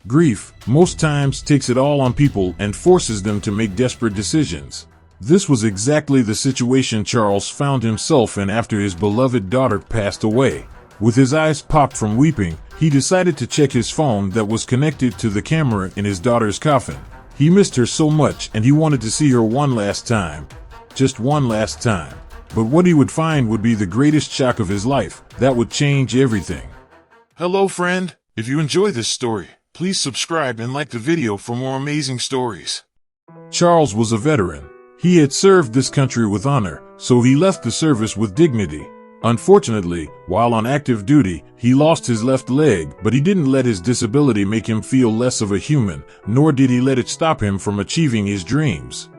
Grief, most times, takes it all on people and forces them to make desperate decisions. This was exactly the situation Charles found himself in after his beloved daughter passed away. With his eyes popped from weeping, he decided to check his phone that was connected to the camera in his daughter's coffin. He missed her so much and he wanted to see her one last time. Just one last time. But what he would find would be the greatest shock of his life. That would change everything. Hello, friend. If you enjoy this story, please subscribe and like the video for more amazing stories. Charles was a veteran. He had served this country with honor, so he left the service with dignity. Unfortunately, while on active duty, he lost his left leg, but he didn't let his disability make him feel less of a human, nor did he let it stop him from achieving his dreams.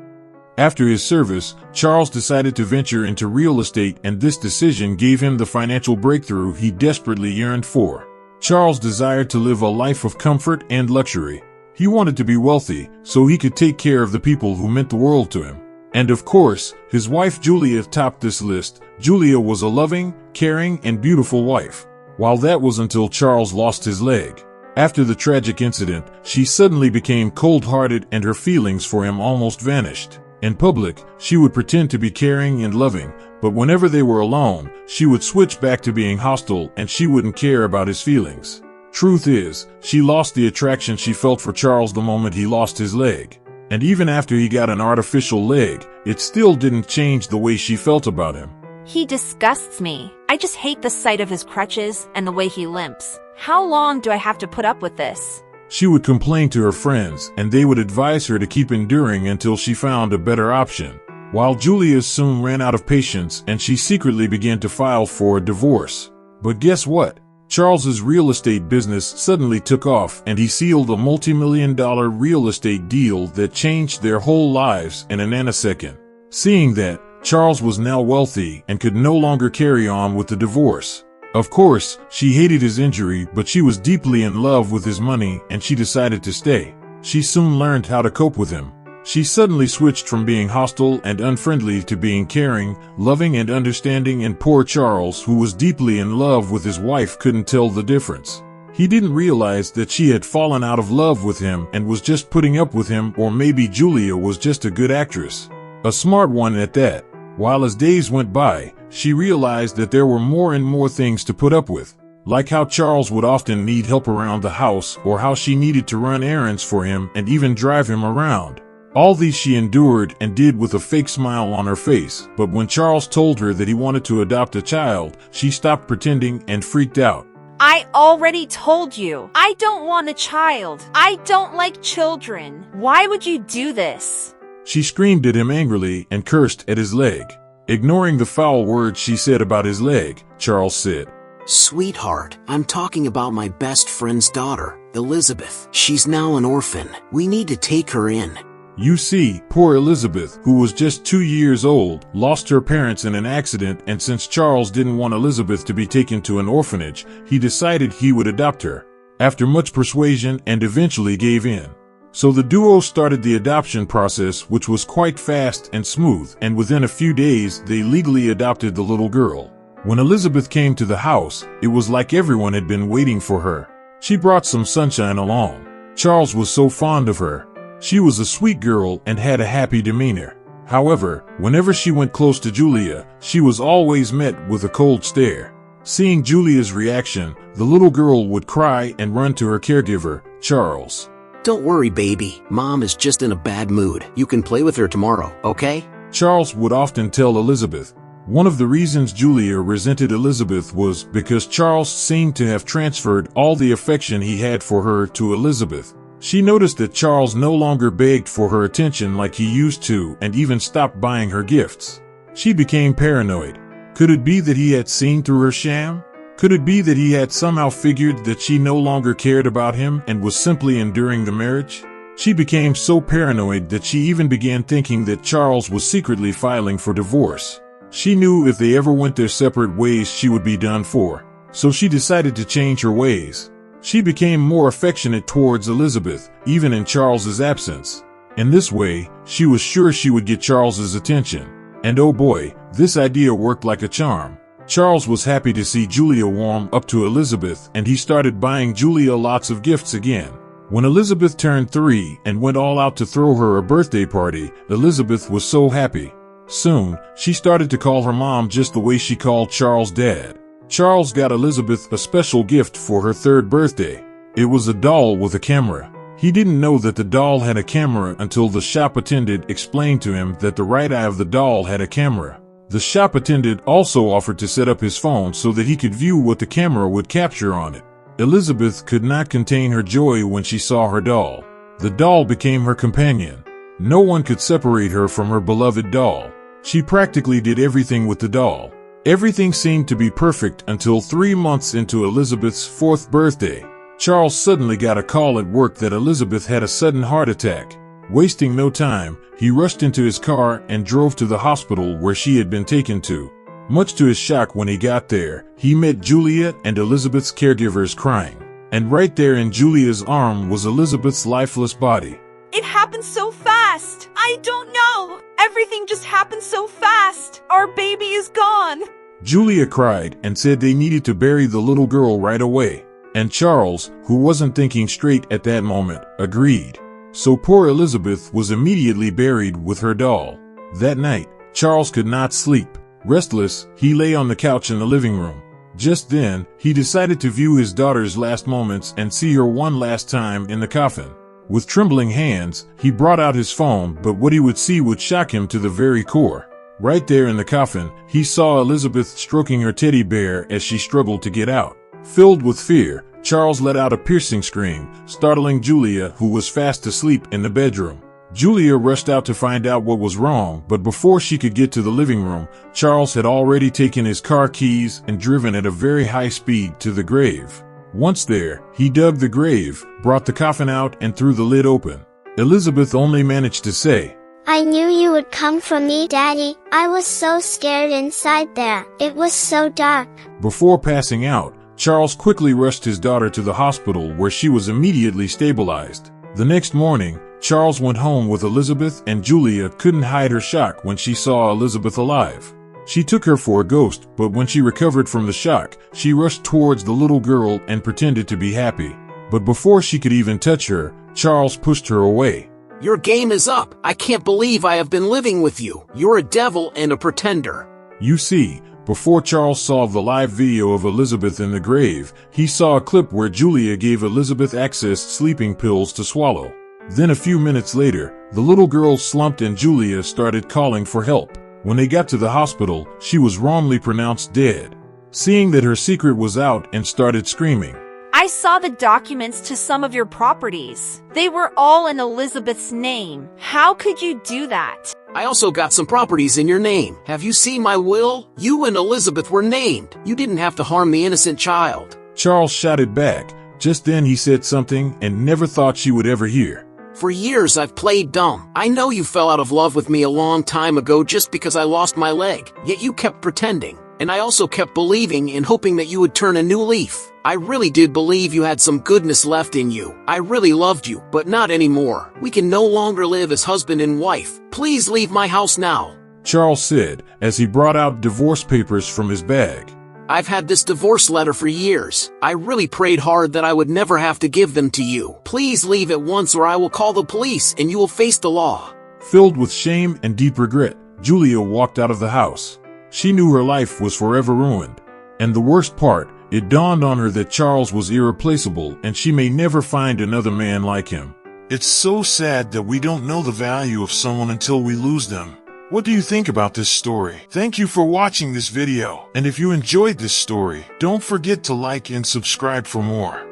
After his service, Charles decided to venture into real estate, and this decision gave him the financial breakthrough he desperately yearned for. Charles desired to live a life of comfort and luxury. He wanted to be wealthy, so he could take care of the people who meant the world to him. And of course, his wife Julia topped this list. Julia was a loving, caring, and beautiful wife. While that was until Charles lost his leg. After the tragic incident, she suddenly became cold-hearted and her feelings for him almost vanished. In public, she would pretend to be caring and loving, but whenever they were alone, she would switch back to being hostile and she wouldn't care about his feelings. Truth is, she lost the attraction she felt for Charles the moment he lost his leg. And even after he got an artificial leg, it still didn't change the way she felt about him. He disgusts me. I just hate the sight of his crutches and the way he limps. How long do I have to put up with this? She would complain to her friends, and they would advise her to keep enduring until she found a better option. While Julia soon ran out of patience and she secretly began to file for a divorce. But guess what? Charles's real estate business suddenly took off and he sealed a multi-million-dollar real estate deal that changed their whole lives in a nanosecond. Seeing that, Charles was now wealthy and could no longer carry on with the divorce. Of course, she hated his injury, but she was deeply in love with his money and she decided to stay. She soon learned how to cope with him. She suddenly switched from being hostile and unfriendly to being caring, loving, and understanding, and poor Charles, who was deeply in love with his wife, couldn't tell the difference. He didn't realize that she had fallen out of love with him and was just putting up with him, or maybe Julia was just a good actress. A smart one at that. While as days went by, she realized that there were more and more things to put up with. Like how Charles would often need help around the house, or how she needed to run errands for him and even drive him around. All these she endured and did with a fake smile on her face, but when Charles told her that he wanted to adopt a child, she stopped pretending and freaked out. I already told you, I don't want a child. I don't like children. Why would you do this? She screamed at him angrily and cursed at his leg. Ignoring the foul words she said about his leg, Charles said, "Sweetheart, I'm talking about my best friend's daughter, Elizabeth. She's now an orphan. We need to take her in." You see, poor Elizabeth, who was just 2 years old, lost her parents in an accident, and since Charles didn't want Elizabeth to be taken to an orphanage, he decided he would adopt her. After much persuasion, and eventually gave in. So the duo started the adoption process, which was quite fast and smooth, and within a few days they legally adopted the little girl. When Elizabeth came to the house, it was like everyone had been waiting for her. She brought some sunshine along. Charles was so fond of her. She was a sweet girl and had a happy demeanor. However, whenever she went close to Julia, she was always met with a cold stare. Seeing Julia's reaction, the little girl would cry and run to her caregiver, Charles. "Don't worry, baby. Mom is just in a bad mood. You can play with her tomorrow, okay?" Charles would often tell Elizabeth. One of the reasons Julia resented Elizabeth was because Charles seemed to have transferred all the affection he had for her to Elizabeth. She noticed that Charles no longer begged for her attention like he used to and even stopped buying her gifts. She became paranoid. Could it be that he had seen through her sham? Could it be that he had somehow figured that she no longer cared about him and was simply enduring the marriage? She became so paranoid that she even began thinking that Charles was secretly filing for divorce. She knew if they ever went their separate ways she would be done for. So she decided to change her ways. She became more affectionate towards Elizabeth, even in Charles's absence. In this way, she was sure she would get Charles's attention. And oh boy, this idea worked like a charm. Charles was happy to see Julia warm up to Elizabeth, and he started buying Julia lots of gifts again. When Elizabeth turned 3 and went all out to throw her a birthday party, Elizabeth was so happy. Soon, she started to call her mom just the way she called Charles' dad. Charles got Elizabeth a special gift for her 3rd birthday. It was a doll with a camera. He didn't know that the doll had a camera until the shop attendant explained to him that the right eye of the doll had a camera. The shop attendant also offered to set up his phone so that he could view what the camera would capture on it. Elizabeth could not contain her joy when she saw her doll. The doll became her companion. No one could separate her from her beloved doll. She practically did everything with the doll. Everything seemed to be perfect until 3 months into Elizabeth's 4th birthday. Charles suddenly got a call at work that Elizabeth had a sudden heart attack. Wasting no time, he rushed into his car and drove to the hospital where she had been taken to. Much to his shock when he got there, he met Julia and Elizabeth's caregivers crying. And right there in Julia's arm was Elizabeth's lifeless body. It happened so fast. I don't know. Everything just happened so fast. Our baby is gone. Julia cried and said they needed to bury the little girl right away. And Charles, who wasn't thinking straight at that moment, agreed. So poor Elizabeth was immediately buried with her doll. That night, Charles could not sleep. Restless, he lay on the couch in the living room. Just then, he decided to view his daughter's last moments and see her one last time in the coffin. With trembling hands, he brought out his phone, but what he would see would shock him to the very core. Right there in the coffin, he saw Elizabeth stroking her teddy bear as she struggled to get out. Filled with fear, Charles let out a piercing scream, startling Julia, who was fast asleep in the bedroom. Julia rushed out to find out what was wrong, but before she could get to the living room, Charles had already taken his car keys and driven at a very high speed to the grave. Once there, he dug the grave, brought the coffin out and threw the lid open. Elizabeth only managed to say, "I knew you would come for me, Daddy. I was so scared inside there. It was so dark." Before passing out, Charles quickly rushed his daughter to the hospital where she was immediately stabilized. The next morning, Charles went home with Elizabeth, and Julia couldn't hide her shock when she saw Elizabeth alive. She took her for a ghost, but when she recovered from the shock, she rushed towards the little girl and pretended to be happy. But before she could even touch her, Charles pushed her away. Your game is up. I can't believe I have been living with you. You're a devil and a pretender. You see, before Charles saw the live video of Elizabeth in the grave, he saw a clip where Julia gave Elizabeth access sleeping pills to swallow. Then a few minutes later, the little girl slumped and Julia started calling for help. When they got to the hospital, she was wrongly pronounced dead. Seeing that her secret was out and started screaming, I saw the documents to some of your properties. They were all in Elizabeth's name. How could you do that? I also got some properties in your name. Have you seen my will? You and Elizabeth were named. You didn't have to harm the innocent child. Charles shouted back. Just then he said something and never thought she would ever hear. For years I've played dumb. I know you fell out of love with me a long time ago just because I lost my leg, yet you kept pretending. And I also kept believing and hoping that you would turn a new leaf. I really did believe you had some goodness left in you. I really loved you, but not anymore. We can no longer live as husband and wife. Please leave my house now. Charles said, as he brought out divorce papers from his bag. I've had this divorce letter for years. I really prayed hard that I would never have to give them to you. Please leave at once or I will call the police and you will face the law. Filled with shame and deep regret, Julia walked out of the house. She knew her life was forever ruined. And the worst part, it dawned on her that Charles was irreplaceable and she may never find another man like him. It's so sad that we don't know the value of someone until we lose them. What do you think about this story? Thank you for watching this video. And if you enjoyed this story, don't forget to like and subscribe for more.